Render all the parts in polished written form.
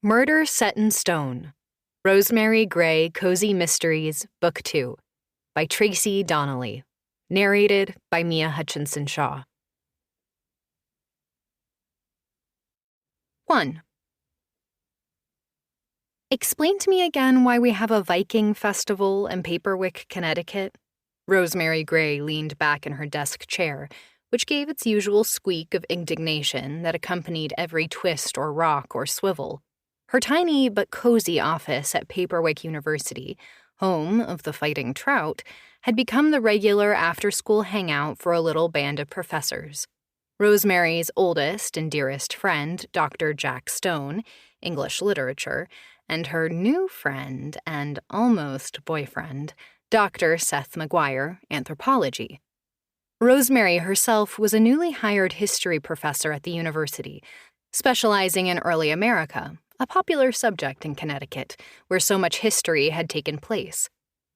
Murder Set in Stone, Rosemary Grey Cozy Mysteries, Book 2, by Tracy Donley, narrated by Mia Hutchinson-Shaw. 1. Explain to me again why we have a Viking festival in Paperwick, Connecticut. Rosemary Grey leaned back in her desk chair, which gave its usual squeak of indignation that accompanied every twist or rock or swivel. Her tiny but cozy office at Paperwick University, home of the Fighting Trout, had become the regular after-school hangout for a little band of professors. Rosemary's oldest and dearest friend, Dr. Jack Stone, English literature, and her new friend and almost boyfriend, Dr. Seth McGuire, anthropology. Rosemary herself was a newly hired history professor at the university, specializing in early America, a popular subject in Connecticut, where so much history had taken place.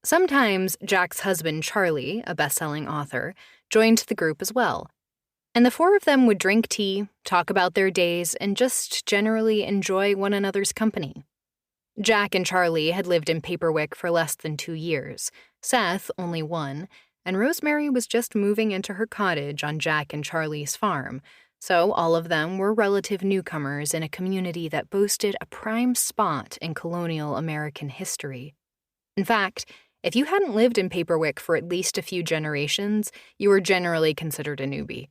Sometimes Jack's husband, Charlie, a best-selling author, joined the group as well, and the four of them would drink tea, talk about their days, and just generally enjoy one another's company. Jack and Charlie had lived in Paperwick for less than 2 years, Seth only 1, and Rosemary was just moving into her cottage on Jack and Charlie's farm, so all of them were relative newcomers in a community that boasted a prime spot in colonial American history. In fact, if you hadn't lived in Paperwick for at least a few generations, you were generally considered a newbie.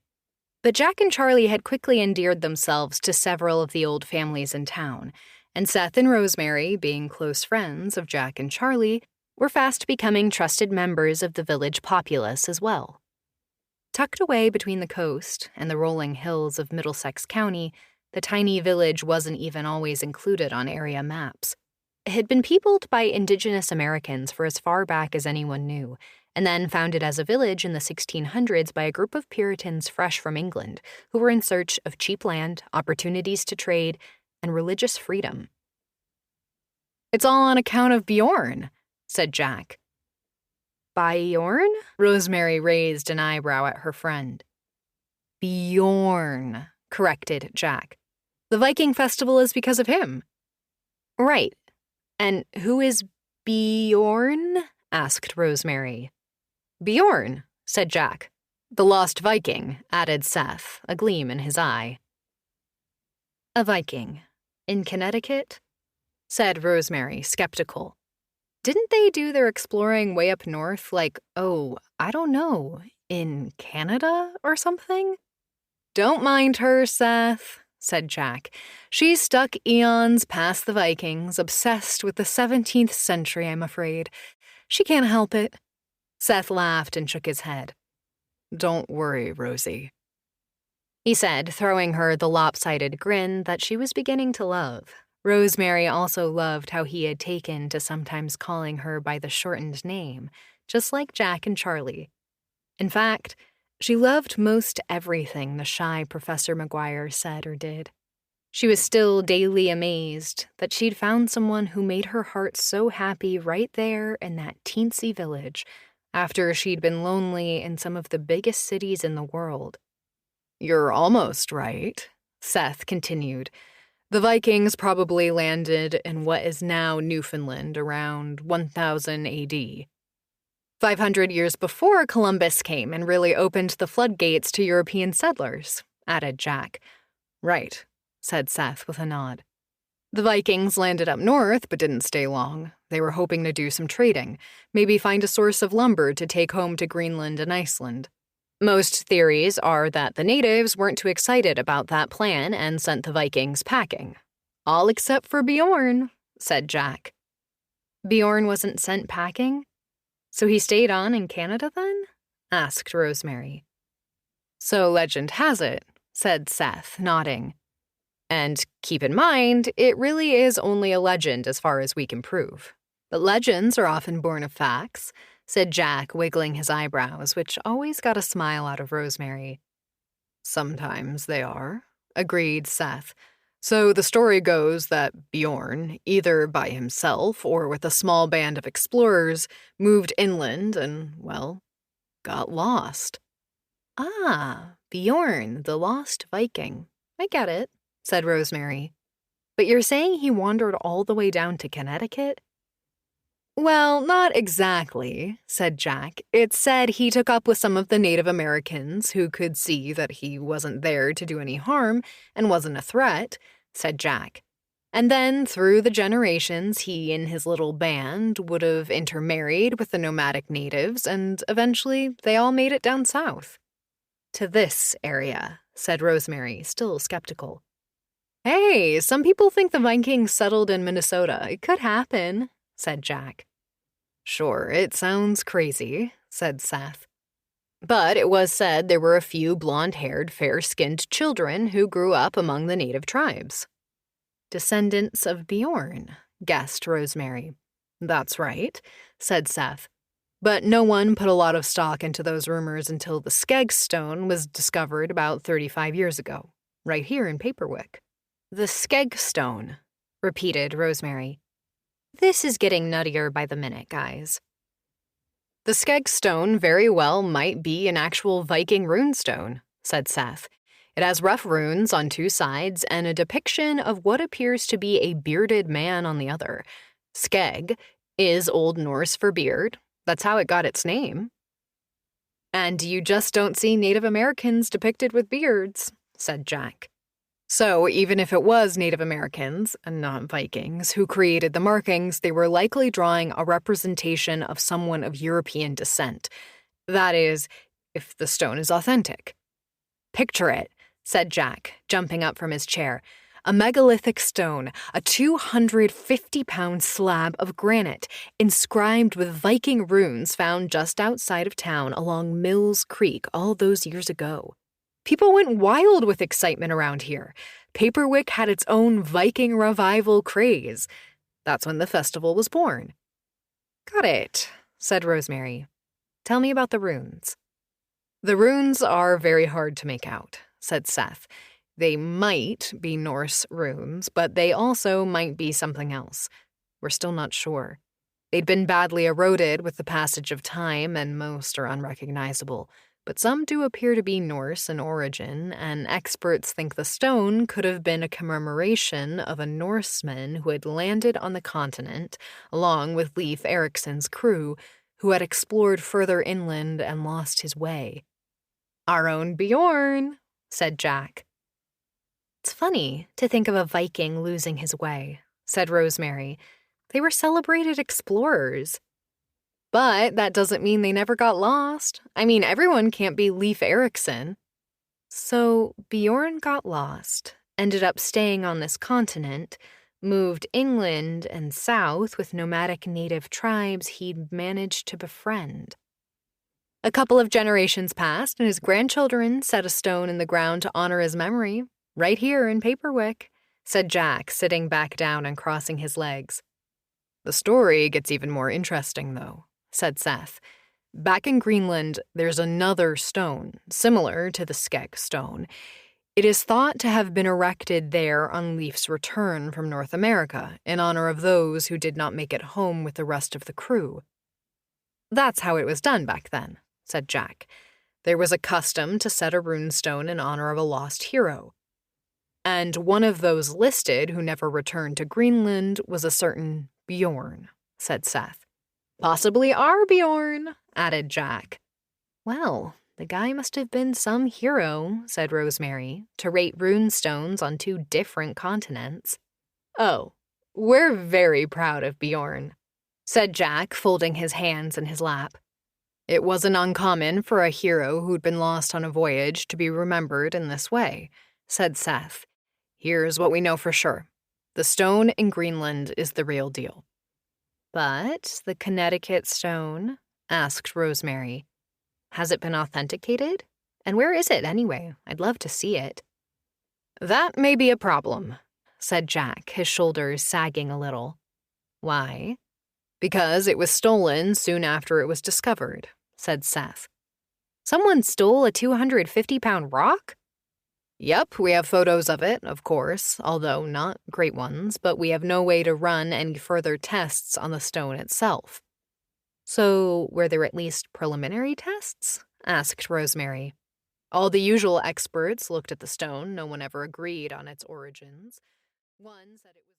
But Jack and Charlie had quickly endeared themselves to several of the old families in town, and Seth and Rosemary, being close friends of Jack and Charlie, were fast becoming trusted members of the village populace as well. Tucked away between the coast and the rolling hills of Middlesex County, the tiny village wasn't even always included on area maps. It had been peopled by indigenous Americans for as far back as anyone knew, and then founded as a village in the 1600s by a group of Puritans fresh from England who were in search of cheap land, opportunities to trade, and religious freedom. "It's all on account of Bjørn," said Jack. "Bjørn?" Rosemary raised an eyebrow at her friend. "Bjørn," corrected Jack. "The Viking festival is because of him." "Right. And who is Bjørn?" asked Rosemary. "Bjørn," said Jack. "The Lost Viking," added Seth, a gleam in his eye. "A Viking? In Connecticut?" said Rosemary, skeptical. "Didn't they do their exploring way up north, like, I don't know, in Canada or something?" "Don't mind her, Seth," said Jack. "She's stuck eons past the Vikings, obsessed with the 17th century, I'm afraid. She can't help it." Seth laughed and shook his head. "Don't worry, Rosie," he said, throwing her the lopsided grin that she was beginning to love. Rosemary also loved how he had taken to sometimes calling her by the shortened name, just like Jack and Charlie. In fact, she loved most everything the shy Professor McGuire said or did. She was still daily amazed that she'd found someone who made her heart so happy right there in that teensy village, after she'd been lonely in some of the biggest cities in the world. "You're almost right," Seth continued. "The Vikings probably landed in what is now Newfoundland around 1000 AD. 500 years before Columbus came and really opened the floodgates to European settlers," added Jack. "Right," said Seth with a nod. "The Vikings landed up north but didn't stay long. They were hoping to do some trading, maybe find a source of lumber to take home to Greenland and Iceland. Most theories are that the natives weren't too excited about that plan and sent the Vikings packing. All except for Bjørn," said Jack. "Bjørn wasn't sent packing? So he stayed on in Canada then?" asked Rosemary. "So legend has it," said Seth, nodding. "And keep in mind, it really is only a legend as far as we can prove. But legends are often born of facts," said Jack, wiggling his eyebrows, which always got a smile out of Rosemary. "Sometimes they are," agreed Seth. "So the story goes that Bjørn, either by himself or with a small band of explorers, moved inland and, well, got lost." "Ah, Bjørn the Lost Viking. I get it," said Rosemary. But you're saying he wandered all the way down to Connecticut? Well, not exactly, said Jack. It said he took up with some of the Native Americans who could see that he wasn't there to do any harm and wasn't a threat, said Jack. And then, through the generations, he and his little band would have intermarried with the nomadic natives, and eventually they all made it down south. To this area, said Rosemary, still skeptical. Hey, some people think the Vikings settled in Minnesota. It could happen, said Jack. Sure, it sounds crazy, said Seth. But it was said there were a few blonde-haired, fair-skinned children who grew up among the native tribes. Descendants of Bjørn, guessed Rosemary. That's right, said Seth. But no one put a lot of stock into those rumors until the Skegg stone was discovered about 35 years ago, right here in Paperwick. The Skegg stone, repeated Rosemary. This is getting nuttier by the minute, guys. The Skegg stone very well might be an actual Viking runestone, said Seth. It has rough runes on two sides and a depiction of what appears to be a bearded man on the other. Skegg is Old Norse for beard. That's how it got its name. And you just don't see Native Americans depicted with beards, said Jack. So even if it was Native Americans, and not Vikings, who created the markings, they were likely drawing a representation of someone of European descent. That is, if the stone is authentic. Picture it, said Jack, jumping up from his chair. A megalithic stone, a 250-pound slab of granite, inscribed with Viking runes found just outside of town along Mills Creek all those years ago. People went wild with excitement around here. Paperwick had its own Viking revival craze. That's when the festival was born. Got it, said Rosemary. Tell me about the runes. The runes are very hard to make out, said Seth. They might be Norse runes, but they also might be something else. We're still not sure. They'd been badly eroded with the passage of time, and most are unrecognizable. But some do appear to be Norse in origin, and experts think the stone could have been a commemoration of a Norseman who had landed on the continent, along with Leif Erikson's crew, who had explored further inland and lost his way. Our own Bjørn, said Jack. It's funny to think of a Viking losing his way, said Rosemary. They were celebrated explorers. But that doesn't mean they never got lost. I mean, everyone can't be Leif Erikson. So Bjørn got lost, ended up staying on this continent, moved inland and south with nomadic native tribes he'd managed to befriend. A couple of generations passed, and his grandchildren set a stone in the ground to honor his memory, right here in Paperwick, said Jack, sitting back down and crossing his legs. The story gets even more interesting, though, said Seth. Back in Greenland, there's another stone, similar to the Skegg stone. It is thought to have been erected there on Leif's return from North America, in honor of those who did not make it home with the rest of the crew. That's how it was done back then, said Jack. There was a custom to set a runestone in honor of a lost hero. And one of those listed who never returned to Greenland was a certain Bjørn, said Seth. Possibly our Bjørn, added Jack. Well, the guy must have been some hero, said Rosemary, to rate runestones on two different continents. Oh, we're very proud of Bjørn, said Jack, folding his hands in his lap. It wasn't uncommon for a hero who'd been lost on a voyage to be remembered in this way, said Seth. Here's what we know for sure. The stone in Greenland is the real deal. But the Connecticut stone? Asked Rosemary. Has it been authenticated? And where is it anyway? I'd love to see it. That may be a problem, said Jack, his shoulders sagging a little. Why? Because it was stolen soon after it was discovered, said Seth. Someone stole a 250-pound rock? Yep, we have photos of it, of course, although not great ones, but we have no way to run any further tests on the stone itself. So, were there at least preliminary tests? Asked Rosemary. All the usual experts looked at the stone. No one ever agreed on its origins. One said it was